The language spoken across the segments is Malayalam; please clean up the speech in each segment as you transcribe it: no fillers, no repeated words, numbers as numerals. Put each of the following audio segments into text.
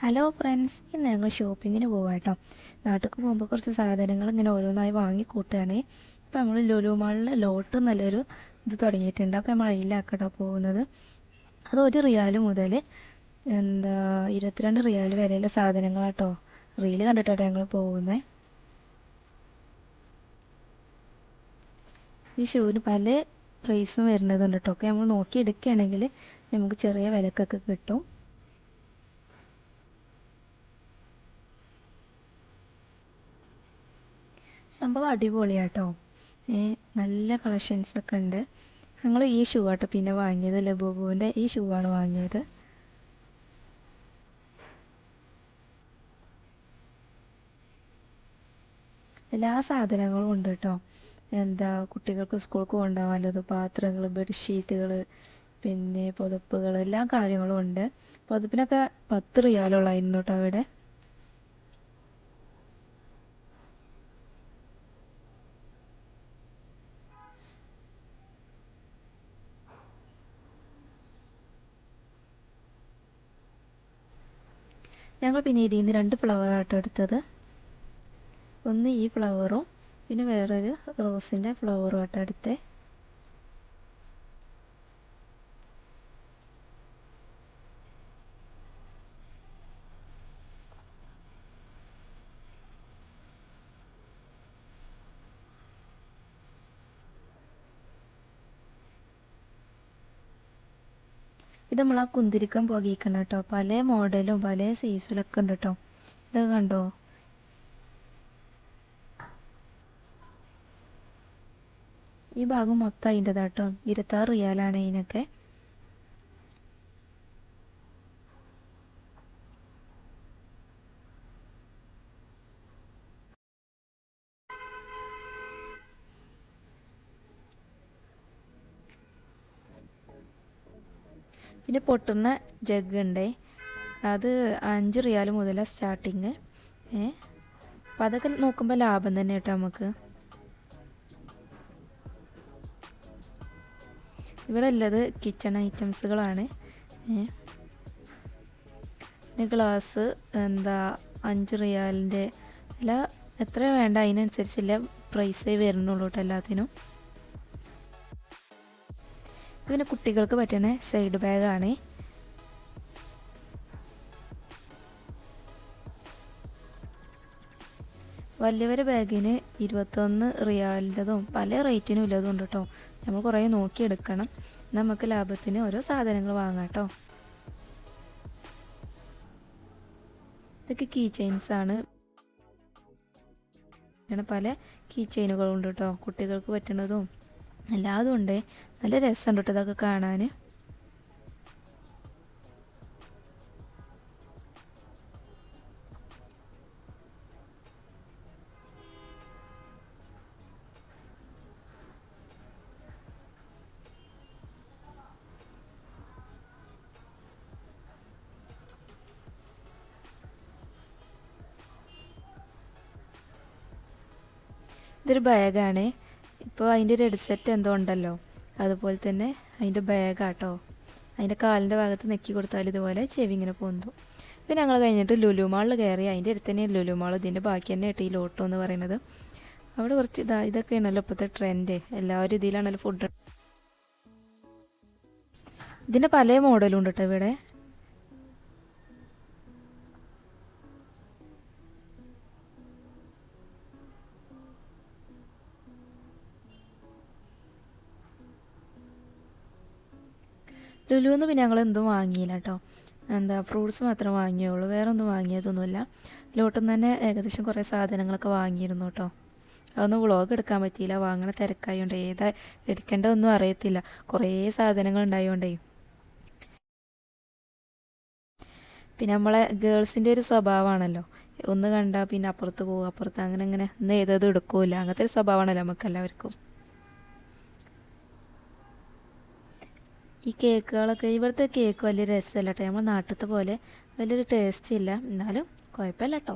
ഹലോ ഫ്രണ്ട്സ്, ഇന്ന് ഞങ്ങൾ ഷോപ്പിങ്ങിന് പോവാം കേട്ടോ. നാട്ടിലേക്ക് പോകുമ്പോൾ കുറച്ച് സാധനങ്ങൾ ഇങ്ങനെ ഓരോന്നായി വാങ്ങി കൂട്ടുകയാണ്. അപ്പോൾ നമ്മൾ ലുലു മാളിൽ ലോട്ട് നല്ലൊരു ഇത് തുടങ്ങിയിട്ടുണ്ട്. അപ്പോൾ നമ്മൾ അതിലാക്കട്ടോ പോകുന്നത്. അത് 1 റിയാൽ മുതൽ 22 റിയാൽ വരെയുള്ള സാധനങ്ങളാട്ടോ. റീല് കണ്ടിട്ടോ ഞങ്ങൾ പോകുന്നത്. ഈ ഷൂവിന് പല പ്രൈസും വരുന്നതുണ്ട് കേട്ടോ. ഒക്കെ നമ്മൾ നോക്കി എടുക്കുകയാണെങ്കിൽ നമുക്ക് ചെറിയ വിലക്കൊക്കെ കിട്ടും. സംഭവം അടിപൊളിയാട്ടോ. നല്ല കളക്ഷൻസൊക്കെ ഉണ്ട്. ഞങ്ങൾ ഈ ഷൂ ആട്ടോ പിന്നെ വാങ്ങിയത്. ലബൂബുവിൻ്റെ ഈ ഷൂ ആണ് വാങ്ങിയത്. എല്ലാ സാധനങ്ങളും ഉണ്ട് കേട്ടോ. കുട്ടികൾക്ക് സ്കൂൾക്ക് കൊണ്ടുപോകാനുള്ളത്, പാത്രങ്ങൾ, ബെഡ്ഷീറ്റുകൾ, പിന്നെ പുതപ്പുകൾ, എല്ലാ കാര്യങ്ങളും ഉണ്ട്. പുതപ്പിനൊക്കെ 10 റിയാലുള്ളായിരുന്നു കേട്ടോ അവിടെ. ഞങ്ങൾ പിന്നെ ഇതിൽ നിന്ന് 2 ഫ്ലവർ എടുത്തത്. ഒന്ന് ഈ ഫ്ലവറും പിന്നെ വേറൊരു റോസിൻ്റെ ഫ്ലവറും എടുത്തേ. ഇത് നമ്മൾ ആ കുന്തിരിക്കം പുകയിക്കണം കേട്ടോ. പല മോഡലും പല സൈസിലൊക്കെ ഉണ്ട് കേട്ടോ. ഇതൊക്കെ കണ്ടോ? ഈ ഭാഗം മൊത്തം അതിൻ്റെതാട്ടോ. 26 റിയാലാണ് ഇതിനൊക്കെ. പിന്നെ പൊട്ടുന്ന ജഗ് ഉണ്ട്. അത് 5 റിയാൽ മുതലാണ് സ്റ്റാർട്ടിങ്. അപ്പം അതൊക്കെ നോക്കുമ്പോൾ ലാഭം തന്നെ കേട്ടോ നമുക്ക്. ഇവിടെ ഉള്ളത് കിച്ചൺ ഐറ്റംസുകളാണ്. പിന്നെ ഗ്ലാസ് 5 റിയാലിൻ്റെ അല്ല, എത്ര വേണ്ട അതിനനുസരിച്ചില്ല പ്രൈസേ വരുന്നുള്ളൂ കേട്ടോ എല്ലാത്തിനും. ഇത് പിന്നെ കുട്ടികൾക്ക് പറ്റുന്ന സൈഡ് ബാഗാണ്. വലിയവരെ ബാഗിന് 21 റിയാലിൻ്റെതും പല റേറ്റിനും ഉള്ളതും ഉണ്ട് കേട്ടോ. നമ്മൾ കുറേ നോക്കിയെടുക്കണം. നമുക്ക് ലാഭത്തിന് ഓരോ സാധനങ്ങൾ വാങ്ങാം കേട്ടോ. ഇതൊക്കെ കീ ചെയിൻസാണ്. പല കീ ചെയിനുകളും ഉണ്ട് കേട്ടോ. കുട്ടികൾക്ക് പറ്റുന്നതും എല്ലാതും ഉണ്ട്. നല്ല രസമുണ്ട് കേട്ടോ ഇതൊക്കെ കാണാൻ. ഇതൊരു ബാഗാണ്. ഇപ്പോൾ അതിൻ്റെ ഒരു ഹെഡ്സെറ്റ് എന്തോ ഉണ്ടല്ലോ, അതുപോലെ തന്നെ അതിൻ്റെ ബാഗാട്ടോ. അതിൻ്റെ കാലിൻ്റെ ഭാഗത്ത് നെക്കി കൊടുത്താൽ ഇതുപോലെ ചെവി ഇങ്ങനെ പൊന്തും. പിന്നെ ഞങ്ങൾ കഴിഞ്ഞിട്ട് ലുലു മാളിൽ കയറി. അതിൻ്റെ അടുത്ത് തന്നെ ലുലു മാൾ. ഇതിൻ്റെ ബാക്കി തന്നെ കേട്ടോ ഈ ലോട്ടോ എന്ന് പറയുന്നത്. അവിടെ കുറച്ച് ഇതൊക്കെയാണല്ലോ ഇപ്പോഴത്തെ ട്രെൻഡ്. എല്ലാവരും ഇതിലാണല്ലോ ഫുഡ്. ഇതിൻ്റെ പല മോഡലും ഉണ്ട് കേട്ടോ ഇവിടെ. ലുലുന്ന് പിന്നെ ഞങ്ങൾ എന്തും വാങ്ങിയില്ല കേട്ടോ. ഫ്രൂട്ട്സ് മാത്രം വാങ്ങിയുള്ളൂ, വേറെ ഒന്നും വാങ്ങിയതൊന്നുമില്ല. ലോട്ടിൽ നിന്ന് തന്നെ ഏകദേശം കുറേ സാധനങ്ങളൊക്കെ വാങ്ങിയിരുന്നു കേട്ടോ. അതൊന്നും വ്ളോഗ് എടുക്കാൻ പറ്റിയില്ല, വാങ്ങണ തിരക്കായതുകൊണ്ട്. ഏതാ എടുക്കേണ്ടതൊന്നും അറിയത്തില്ല, കുറേ സാധനങ്ങൾ ഉണ്ടായതുകൊണ്ടേ. പിന്നെ നമ്മളെ ഗേൾസിൻ്റെ ഒരു സ്വഭാവമാണല്ലോ, ഒന്ന് കണ്ടാൽ പിന്നെ അപ്പുറത്ത് പോകും, അപ്പുറത്ത് അങ്ങനെ അങ്ങനെ ഇന്ന് ഏതത് എടുക്കൂല, അങ്ങനത്തെ ഒരു സ്വഭാവമാണല്ലോ നമുക്കെല്ലാവർക്കും. ഈ കേക്കുകളൊക്കെ, ഇവിടുത്തെ കേക്ക് വലിയ രസമല്ല കേട്ടോ. നമ്മൾ നാട്ടിലത്തെ പോലെ വലിയൊരു ടേസ്റ്റ് ഇല്ല, എന്നാലും കുഴപ്പമില്ല കേട്ടോ.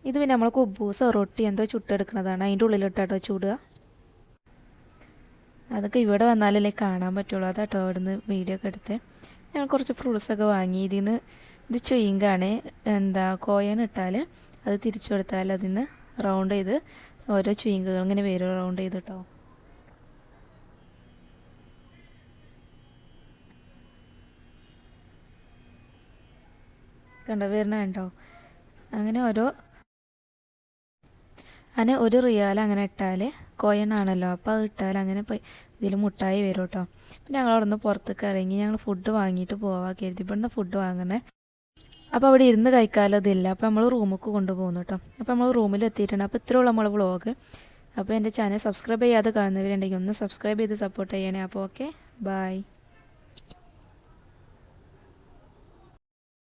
ഇത് പിന്നെ നമ്മൾ കുബൂസോ റൊട്ടി എന്തോ ചുട്ടെടുക്കുന്നതാണ്. അതിൻ്റെ ഉള്ളിലിട്ടാട്ടോ ചൂടുക. അതൊക്കെ ഇവിടെ വന്നാലല്ലേ കാണാൻ പറ്റുള്ളൂ. അതാട്ടോ അവിടുന്ന് വീഡിയോ ഒക്കെ എടുത്ത്. ഞങ്ങൾ കുറച്ച് ഫ്രൂട്ട്സൊക്കെ വാങ്ങി. ഇത് ചുയിങ്കാണ്. എന്താ കോയൻ ഇട്ടാൽ അത് തിരിച്ചു കൊടുത്താൽ അതിന് റൗണ്ട് ചെയ്ത് ഓരോ ചുയിങ്കുകൾ ഇങ്ങനെ വരും റൗണ്ട് ചെയ്ത് കേട്ടോ. കണ്ടോ വരുന്ന കണ്ടോ. അങ്ങനെ ഒരു റിയാൽ അങ്ങനെ ഇട്ടാൽ കോയൻ ആണല്ലോ, അപ്പോൾ അത് ഇട്ടാൽ അങ്ങനെ ഇതിൽ മുട്ടായി വരും കേട്ടോ. പിന്നെ ഞങ്ങൾ അവിടെ നിന്ന് പുറത്തേക്ക് ഇറങ്ങി ഞങ്ങൾ ഫുഡ് വാങ്ങിയിട്ട് പോവാൻ കരുതി. ഇവിടുന്ന് ഫുഡ് വാങ്ങണേ. അപ്പോൾ അവിടെ ഇരുന്ന് കഴിക്കാനതില്ല. അപ്പോൾ നമ്മൾ റൂമിലേക്ക് കൊണ്ടുപോകുന്നു കേട്ടോ. അപ്പോൾ നമ്മൾ റൂമിൽ എത്തിയിട്ടുണ്ട്. അപ്പോൾ ഇത്രയുള്ള നമ്മളെ വ്ളോഗ്. അപ്പോൾ എൻ്റെ ചാനൽ സബ്സ്ക്രൈബ് ചെയ്യാതെ കാണുന്നവരുണ്ടെങ്കിൽ ഒന്ന് സബ്സ്ക്രൈബ് ചെയ്ത് സപ്പോർട്ട് ചെയ്യണേ. അപ്പോൾ ഓക്കെ, ബൈ.